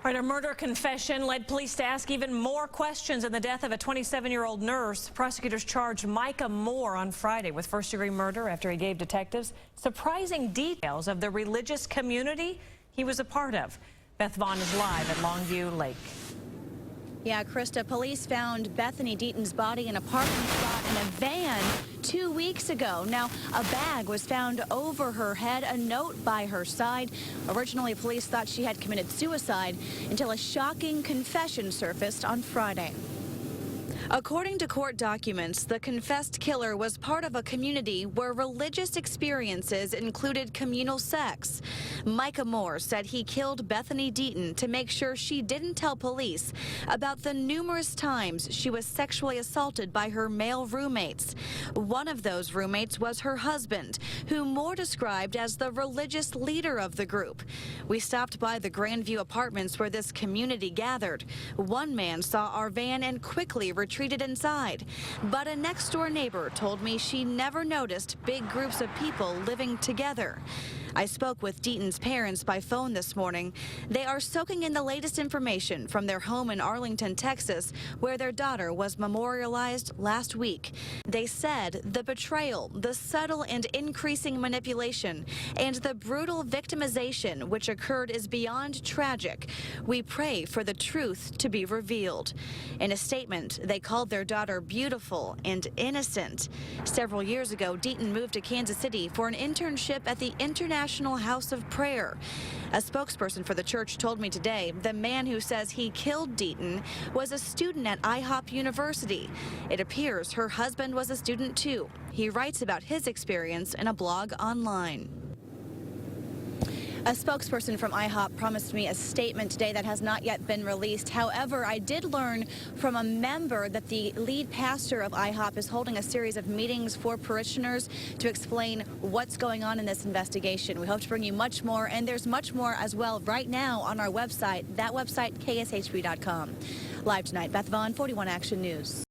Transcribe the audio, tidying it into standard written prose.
Right, a murder confession led police to ask even more questions in the death of a 27-year-old nurse. Prosecutors charged Micah Moore on Friday with first-degree murder after he gave detectives surprising details of the religious community he was a part of. Beth Vaughn is live at Longview Lake. Yeah, Krista, police found Bethany Deaton's body in a parking spot in a van 2 weeks ago. Now, a bag was found over her head, a note by her side. Originally, police thought she had committed suicide until a shocking confession surfaced on Friday. According to court documents, the confessed killer was part of a community where religious experiences included communal sex. Micah Moore said he killed Bethany Deaton to make sure she didn't tell police about the numerous times she was sexually assaulted by her male roommates. One of those roommates was her husband, who Moore described as the religious leader of the group. We stopped by the Grandview apartments where this community gathered. One man saw our van and quickly retreated inside, but a next-door neighbor told me she never noticed big groups of people living together. I spoke with Deaton's parents by phone this morning. They are soaking in the latest information from their home in Arlington, Texas, where their daughter was memorialized last week. They said the betrayal, the subtle and increasing manipulation, and the brutal victimization which occurred is beyond tragic. We pray for the truth to be revealed. In a statement, they called their daughter beautiful and innocent. Several years ago, Deaton moved to Kansas City for an internship at the International House of Prayer. A spokesperson for the church told me today the man who says he killed Deaton was a student at IHOP University. It appears her husband was a student too. He writes about his experience in a blog online. A spokesperson from IHOP promised me a statement today that has not yet been released. However, I did learn from a member that the lead pastor of IHOP is holding a series of meetings for parishioners to explain what's going on in this investigation. We hope to bring you much more, and there's much more as well right now on our website, that website, KSHB.com. Live tonight, Beth Vaughn, 41 Action News.